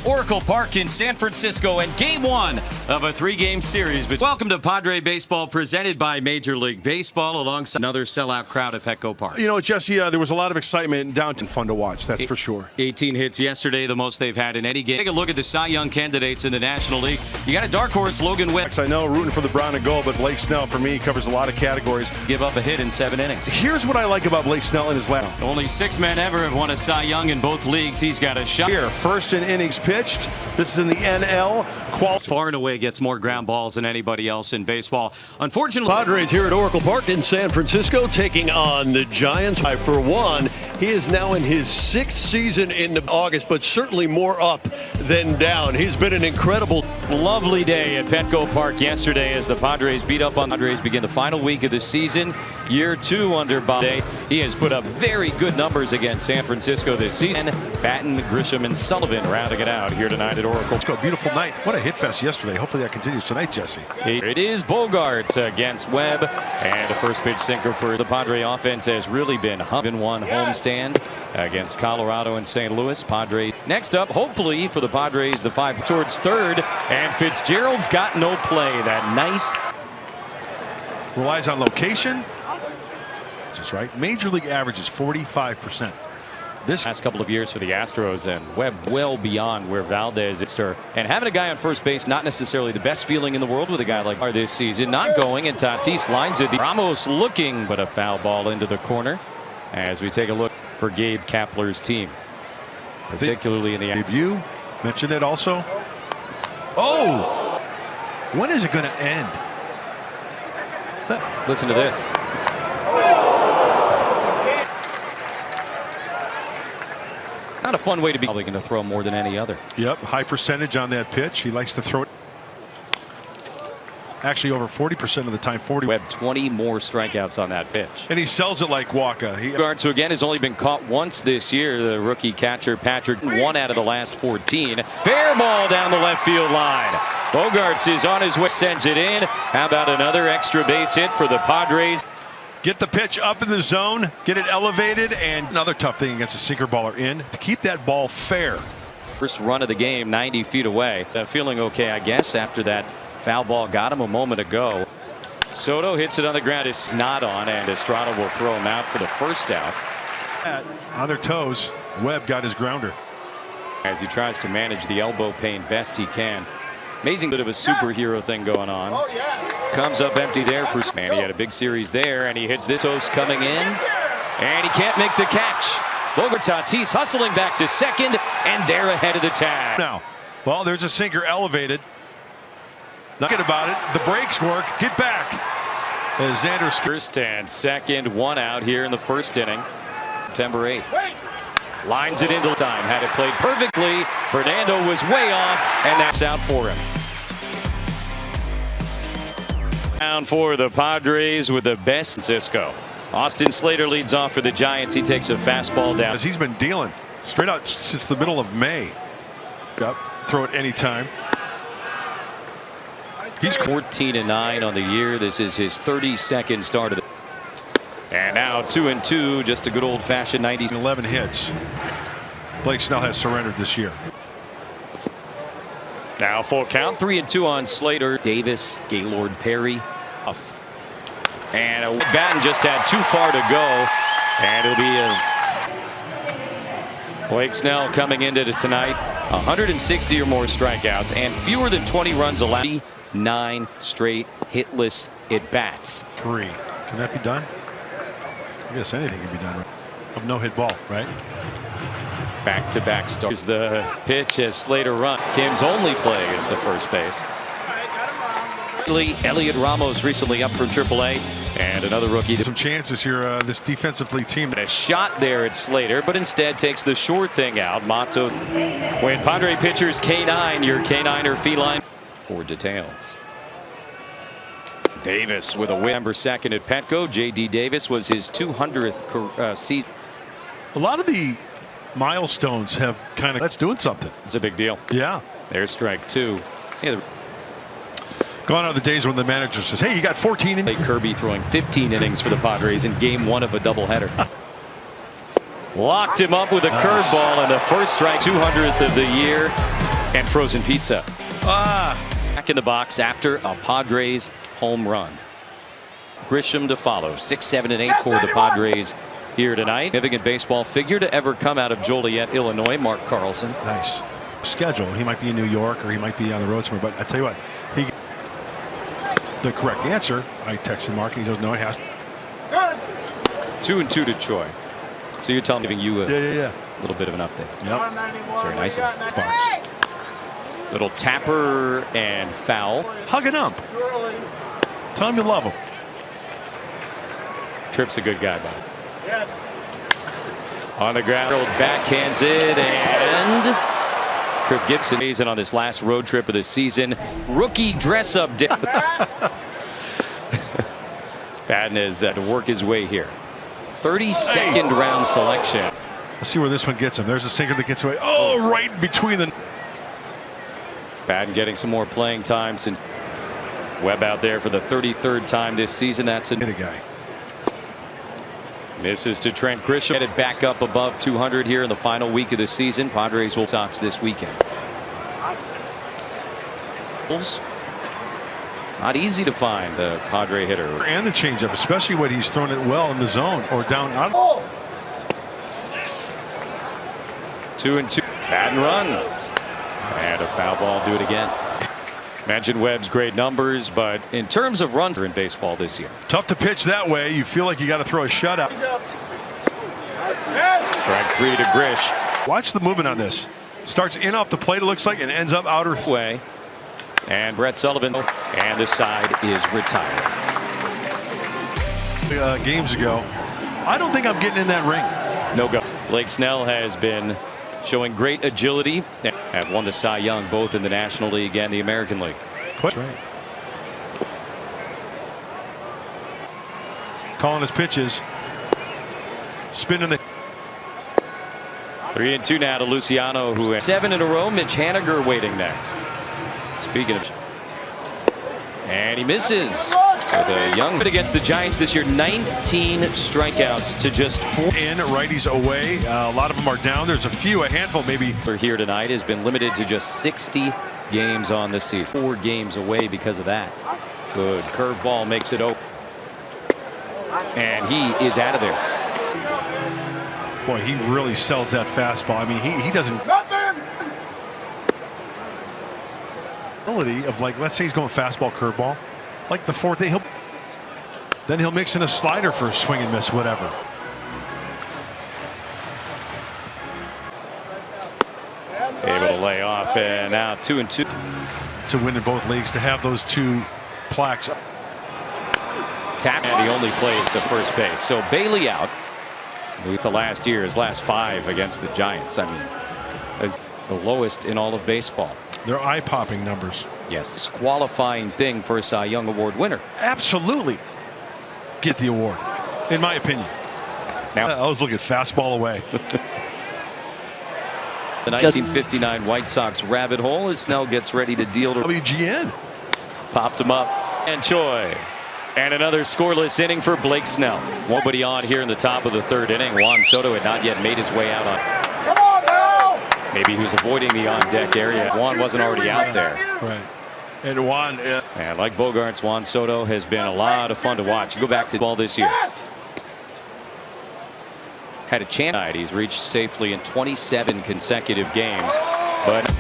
Oracle Park in San Francisco and Game 1 of a 3-game series. But welcome to Padre Baseball, presented by Major League Baseball, alongside another sellout crowd at Petco Park. You know, Jesse, there was a lot of excitement downtown. Fun to watch, that's for sure. 18 hits yesterday, the most they've had in any game. Take a look at the Cy Young candidates in the National League. You got a dark horse, Logan Webb. I know, rooting for the brown and gold, but Blake Snell, for me, covers a lot of categories. Give up a hit in 7 innings. Here's what I like about Blake Snell in his last. Only 6 men ever have won a Cy Young in both leagues. He's got a shot. Here, first in innings pitched. This is in the NL. Far and away gets more ground balls than anybody else in baseball. Unfortunately, Padres here at Oracle Park in San Francisco taking on the Giants. For one, he is now in his 6th season in August, but certainly more up than down. He's been an incredible, lovely day at Petco Park yesterday as the Padres beat up on the Padres begin the final week of the season. Year 2 under Bob. He has put up very good numbers against San Francisco this season. Batten, Grisham, and Sullivan rounding it out here tonight at Oracle. Let's go. Beautiful night. What a hit fest yesterday. Hopefully that continues tonight, Jesse. It is Bogarts against Webb, and a first pitch sinker for the Padre offense has really been humping one homestand against Colorado and St. Louis. Padre next up, hopefully for the Padres, the 5 towards third, and Fitzgerald's got no play. That nice relies on location. Just right. Major League average is 45%. This last couple of years for the Astros, and Webb well beyond where Valdez is. And having a guy on first base, not necessarily the best feeling in the world with a guy like this season. Not going, and Tatis lines it. Ramos looking, but a foul ball into the corner as we take a look for Gabe Kapler's team, particularly in the debut. Mentioned it also. Oh, when is it going to end? Listen to this. Not a fun way to be. Probably going to throw more than any other. Yep, high percentage on that pitch. He likes to throw it. Actually, over 40% of the time. 40. Webb 20 more strikeouts on that pitch. And he sells it like Waka. Bogarts, who again has only been caught once this year. The rookie catcher Patrick, 1 out of the last 14. Fair ball down the left field line. Bogarts is on his way, sends it in. How about another extra base hit for the Padres? Get the pitch up in the zone, get it elevated, and another tough thing against a sinker baller in to keep that ball fair. First run of the game, 90 feet away. Feeling okay, I guess, after that foul ball got him a moment ago. Soto hits it on the ground. It's not on, and Estrada will throw him out for the first out. On their toes, Webb got his grounder. As he tries to manage the elbow pain best he can. Amazing bit of a superhero thing going on. Oh, yeah. Comes up empty there for man. He had a big series there, and he hits the toast coming in, and he can't make the catch. Tatis hustling back to second, and they're ahead of the tag. Now, well, there's a sinker elevated. Not good about it. The brakes work. Get back. As Xander first and second, 1 out here in the first inning. September 8th. Lines it into time. Had it played perfectly. Fernando was way off, and that's out for him. Down for the Padres with the best Francisco. Austin Slater leads off for the Giants. He takes a fastball down. As he's been dealing straight out since the middle of May. Yep. Throw it anytime. He's 14-9 on the year. This is his 32nd start of the. And now 2-2, just a good old-fashioned 90s. 11 hits. Blake Snell has surrendered this year. Now full count, 3-2 on Slater. Davis, Gaylord Perry. And Batten just had too far to go. And it'll be Blake Snell coming into tonight. 160 or more strikeouts and fewer than 20 runs allowed. 9 straight hitless at-bats. 3. Can that be done? I guess anything can be done of no-hit ball, right? Back-to-back starts. The pitch as Slater run. Kim's only play is to first base. Elliot Ramos recently up from AAA, and another rookie. Some chances here. This defensively team. A shot there at Slater, but instead takes the short thing out. Mato. When Padre pitchers K9, your K9 or feline. For details. Davis with a win. Number 2nd at Petco. J.D. Davis was his 200th season. A lot of the milestones have kind of. That's doing something. It's a big deal. Yeah. There's strike 2. Yeah, gone are the days when the manager says, "Hey, you got 14 innings." Kirby throwing 15 innings for the Padres in Game 1 of a doubleheader. Locked him up with a curveball and the first strike, 200th of the year, and frozen pizza. Back in the box after a Padres home run. Grisham to follow. 6, 7, and 8 for the Padres here tonight. Significant baseball figure to ever come out of Joliet, Illinois, Mark Carlson. Nice schedule. He might be in New York or he might be on the road somewhere. But I tell you what, the correct answer. I texted Mark and he goes, no, he has. 2-2 to Choi. So you're telling me, giving you a little bit of an update. Yep. It's very nice. Box. Little tapper and foul. Hug an ump. Tell him you love him. Tripp's a good guy, buddy. Yes. On the ground, backhands it, and Tripp Gibson is on this last road trip of the season. Rookie dress-up day. Batten has to work his way here. 32nd round selection. Let's see where this one gets him. There's a sinker that gets away. Oh, right in between the. Batten getting some more playing time since Webb out there for the 33rd time this season. That's a guy. Misses to Trent Grisham. Headed back up above 200 here in the final week of the season. Padres will Sox this weekend. Not easy to find the Padre hitter. And the changeup, especially when he's thrown it well in the zone or down out. 2-2. Batten runs. And a foul ball. Do it again. Mentioned Webb's great numbers, but in terms of runs in baseball this year. Tough to pitch that way. You feel like you got to throw a shutout. Strike 3 to Grish. Watch the movement on this. Starts in off the plate, it looks like, and ends up outer way. And Brett Sullivan, and the side is retired. Games ago, I don't think I'm getting in that ring. No go. Blake Snell has been showing great agility. Have won the Cy Young both in the National League and the American League. That's right. Calling his pitches. Spinning the. 3-2 now to Luciano, who has 7 in a row. Mitch Haniger waiting next. Speaking of, and he misses. So the young against the Giants this year, 19 strikeouts to just 4. In, righties away. A lot of them are down. There's a handful maybe. Here tonight has been limited to just 60 games on the season. 4 games away because of that. Good curveball makes it open. And he is out of there. Boy, he really sells that fastball. I mean, he doesn't. Of like, let's say he's going fastball, curveball, like the fourth day, then he'll mix in a slider for a swing and miss, whatever. Able to lay off, and now 2-2 to win in both leagues, to have those 2 plaques. Tap, and he only plays to first base. So Bailey out. It's the last year, his last 5 against the Giants. I mean, that's the lowest in all of baseball. They're eye-popping numbers. Yes, qualifying thing for a Cy Young Award winner. Absolutely, get the award, in my opinion. Now I was looking fastball away. The 1959 White Sox rabbit hole as Snell gets ready to deal to WGN. Popped him up, and Choi. And another scoreless inning for Blake Snell. Nobody on here in the top of the 3rd inning. Juan Soto had not yet made his way out on. Maybe he was avoiding the on-deck area. Juan wasn't already out there. Right. And Juan. And like Bogarts, Juan Soto has been a lot of fun to watch. You go back to ball this year. Had a chance. He's reached safely in 27 consecutive games. But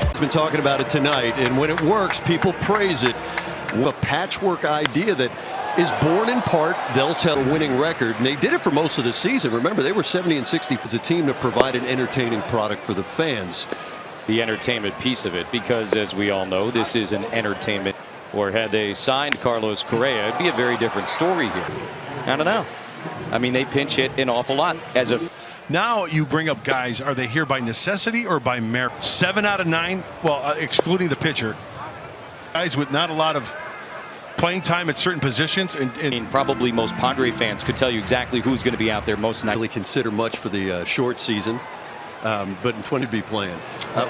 he's been talking about it tonight, and when it works, people praise it. A patchwork idea that is born in part, they'll tell, a winning record, and they did it for most of the season. Remember, they were 70-60 as a team to provide an entertaining product for the fans. The entertainment piece of it, because as we all know, this is an entertainment. Or had they signed Carlos Correa, it'd be a very different story here. I don't know. I mean, they pinch hit an awful lot as a. Now you bring up guys, are they here by necessity or by merit? 7 out of 9, well, excluding the pitcher. Guys with not a lot of playing time at certain positions. And probably most Padre fans could tell you exactly who's going to be out there most nights. Really consider much for the short season. but in 20 be playing.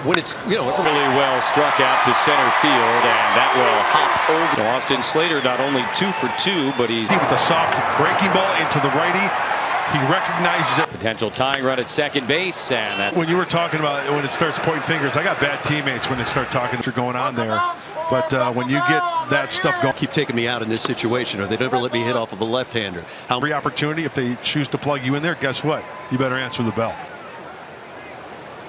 When it's, really well struck out to center field, and that will hop over. Austin Slater not only 2 for 2, but he's with a soft breaking ball into the righty. He recognizes it. Potential tying run at second base, and that. When you were talking about when it starts pointing fingers, I got bad teammates when they start talking what's going on there. But when you get that stuff going, keep taking me out in this situation, or they never let me hit off of a left-hander. Every opportunity, if they choose to plug you in there, guess what? You better answer the bell.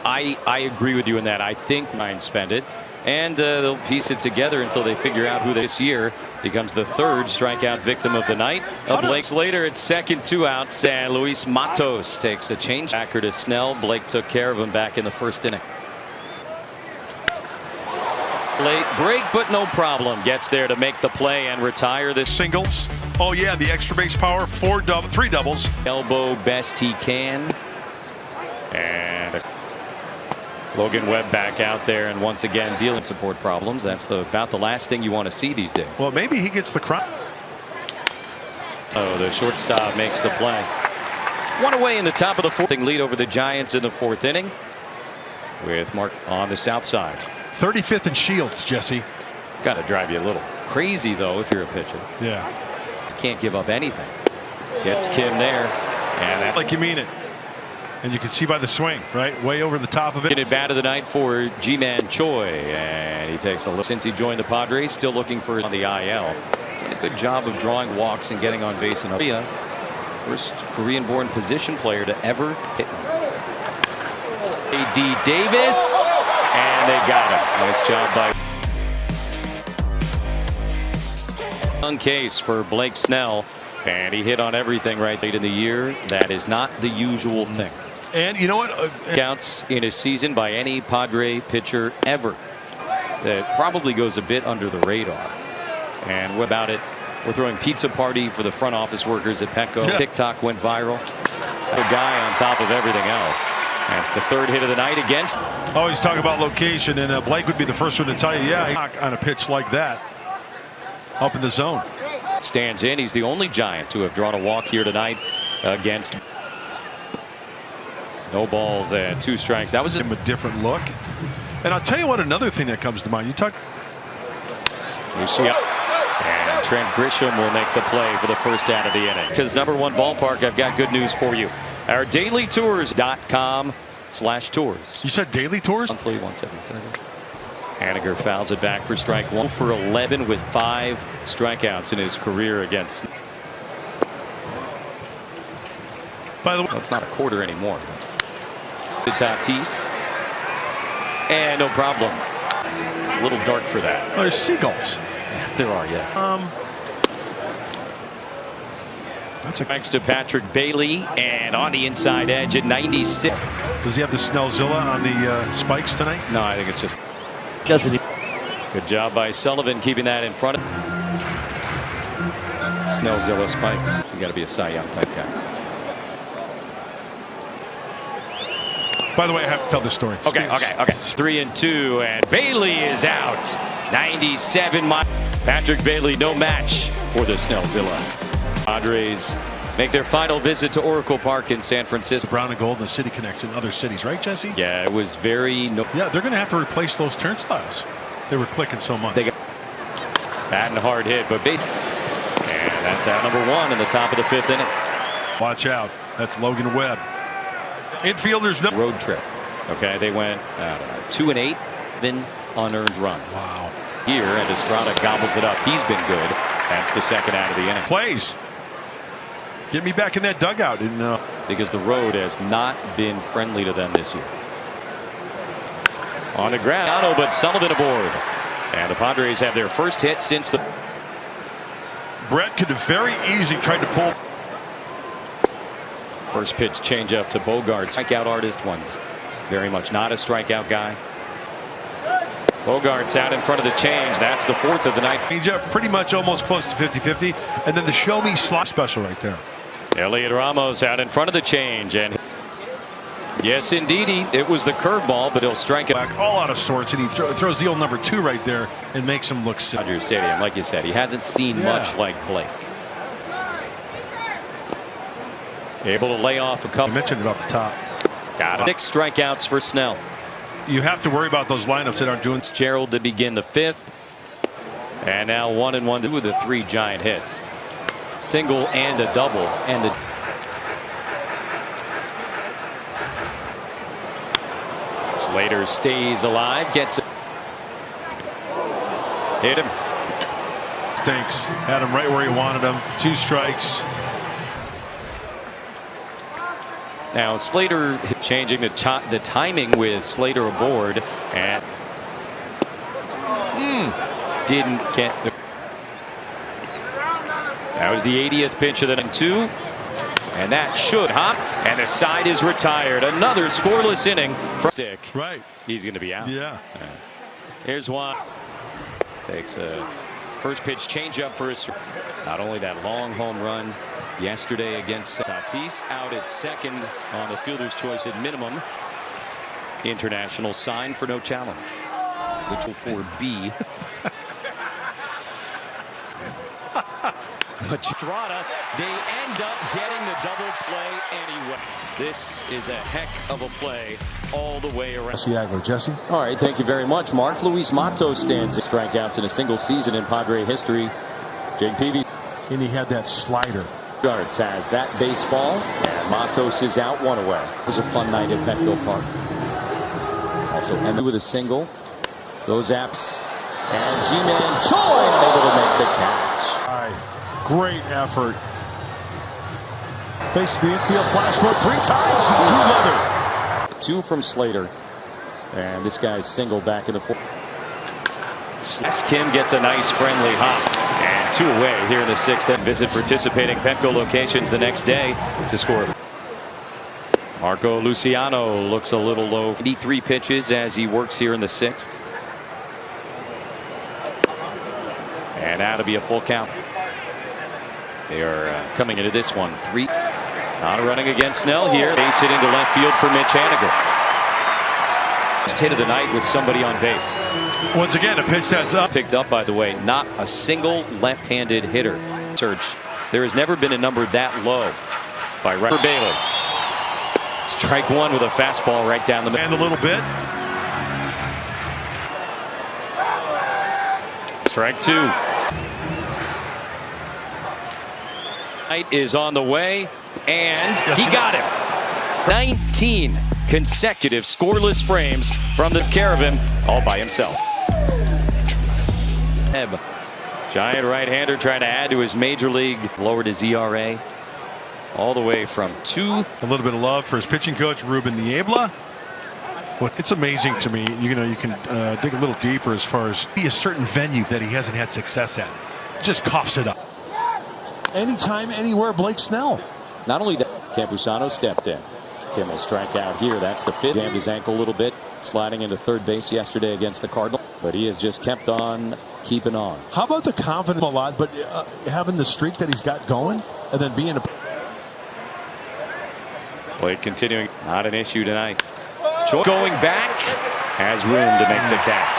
I agree with you in that. I think mine spend it, and they'll piece it together until they figure out who this year becomes the third strikeout victim of the night. Blake Slater at second, 2 outs, and Luis Matos takes a change backer to Snell. Blake took care of him back in the first inning. Late break, but no problem. Gets there to make the play and retire this. Singles. Oh yeah, the extra base power. 3 doubles. Elbow best he can. And Logan Webb back out there, and once again dealing with support problems. That's about the last thing you want to see these days. Well, maybe he gets the crop. So the shortstop makes the play. 1 away in the top of the 4th. Lead over the Giants in the 4th inning with Mark on the south side. 35th and Shields, Jesse. Got to drive you a little crazy though if you're a pitcher. Yeah. Can't give up anything. Gets Kim there, and that like you mean it. And you can see by the swing, right, way over the top of it. At bat of the night for Ji-Man Choi, and he takes a look. Since he joined the Padres, still looking for on the IL. He's done a good job of drawing walks and getting on base in Korea. First Korean-born position player to ever hit A.D. Davis, and they got him. Nice job by young case for Blake Snell, and he hit on everything right late in the year. That is not the usual thing. And you know what? Counts in a season by any Padre pitcher ever. That probably goes a bit under the radar. And what about it? We're throwing pizza party for the front office workers at Petco. Yeah. TikTok went viral. The guy on top of everything else. That's the 3rd hit of the night against. Always talk about location, and Blake would be the first one to tell you, yeah, on a pitch like that, up in the zone. Stands in. He's the only Giant to have drawn a walk here tonight against. No balls and 2 strikes. That was a different look. And I'll tell you what, another thing that comes to mind. You talk. Lucia. And Trent Grisham will make the play for the first out of the inning. Because #1 ballpark, I've got good news for you. Our dailytours.com/tours. You said daily tours? Monthly, once every 30. Haniger fouls it back for strike 1 for 11 with 5 strikeouts in his career against. By the way, well, it's not a quarter anymore. To Tatis, and no problem. It's a little dark for that. Oh, there's seagulls. There are, yes. That's a thanks to Patrick Bailey, and on the inside edge at 96. Does he have the Snellzilla on the spikes tonight? No, I think it's just. Doesn't he? Good job by Sullivan keeping that in front of. Snellzilla spikes. You got to be a Cy Young type guy. By the way, I have to tell this story. Okay. It's 3-2, and Bailey is out. 97 miles. Patrick Bailey, no match for the Snellzilla. Padres make their final visit to Oracle Park in San Francisco. Brown and gold and the city connects in other cities, right, Jesse? Yeah, it was very. Yeah, they're going to have to replace those turnstiles. They were clicking so much. They got bad and hard hit, but Bailey. And that's out #1 in the top of the 5th inning. Watch out. That's Logan Webb. Infielders no road trip. Okay, they went 2-8, then unearned runs. Wow. Here, and Estrada gobbles it up. He's been good. That's the 2nd out of the inning. Plays. Get me back in that dugout. And, because the road has not been friendly to them this year. On the ground, but Sullivan aboard. And the Padres have their first hit since the. Brett could have very easily tried to pull. First pitch changeup to Bogart. Strikeout artist, one's very much not a strikeout guy. Bogart's out in front of the change. That's the 4th of the night. Changeup pretty much almost close to 50-50. And then the show me slot special right there. Elliot Ramos out in front of the change. And yes, indeed, it was the curveball, but he'll strike it. Back all out of sorts, and he throws the old #2 right there and makes him look sick. Dodger Stadium, like you said, he hasn't seen much like Blake. Able to lay off a couple. I mentioned it off the top. Got it. 6 strikeouts for Snell. You have to worry about those lineups that aren't doing. Gerald to begin the 5th. And now 1-1 with the 3 giant hits. Single and a double. And the Slater stays alive, gets it. Hit him. Stinks. Had him right where he wanted him. 2 strikes. Now Slater changing the timing with Slater aboard and didn't get the. That was the 80th pitch of the 2. And that should hop. And the side is retired. Another scoreless inning from Stick. Right. He's going to be out. Yeah. Here's one. Takes a first pitch changeup for his. Not only that long home run yesterday against Tatis, out at second on the fielder's choice at minimum. International sign for no challenge. Which will for B. But Strada, they end up getting the double play anyway. This is a heck of a play all the way around. Jesse. All right, thank you very much, Mark. Luis Matos stands at strikeouts in a single season in Padre history. Jake Peavy. And he had that slider. Guards has that baseball, and Matos is out 1 away. It was a fun night at Petco Park. Also, Emmy with a single. Goes apps, and G-Man Choi able to make the catch. All right. Great effort. Faces the infield, flash score 3 times. Drew Leather. 2 from Slater. And this guy's single back in the 4th. Kim gets a nice friendly hop. And 2 away here in the 6th. Then visit participating Petco locations the next day to score. Marco Luciano looks a little low. 83 pitches as he works here in the 6th. And that'll be a full count. They are coming into this one. 3. Not running against Snell here. Base hit into left field for Mitch Haniger. First hit of the night with somebody on base. Once again, a pitch that's up. Picked up, by the way. Not a single left-handed hitter. Search. There has never been a number that low by Bailey. Strike 1 with a fastball right down the middle. And a little bit. Strike 2. Is on the way, and he got him. 19 consecutive scoreless frames from the Caravan all by himself. Giant right-hander trying to add to his major league. Lowered his ERA all the way from 2. A little bit of love for his pitching coach, Ruben Niebla. Well, it's amazing to me. You know, you can dig a little deeper as far as be a certain venue that he hasn't had success at. Just coughs it up. Anytime, anywhere, Blake Snell. Not only that, Campusano stepped in. Kim will strike out here. That's the 5th. Jammed his ankle a little bit, sliding into third base yesterday against the Cardinals. But he has just kept on keeping on. How about the confidence a lot, but having the streak that he's got going, and then being a. Blake continuing, not an issue tonight. Going back, has room to make the catch.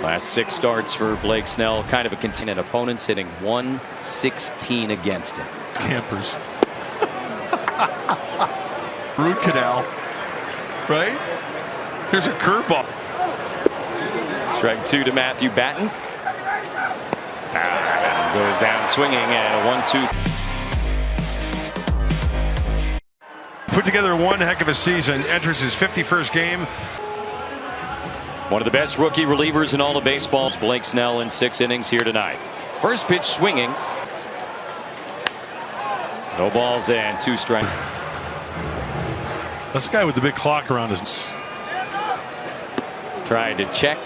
Last 6 starts for Blake Snell, kind of a continued opponents hitting 116 against him. Campers. Root canal. Right? Here's a curveball. Strike 2 to Matthew Batten. Goes down swinging and a 1-2. Put together one heck of a season. Enters his 51st game. One of the best rookie relievers in all of baseball. Blake Snell in 6 innings here tonight. First pitch swinging. No balls and 2 strikes. This guy with the big clock around his. Trying to check.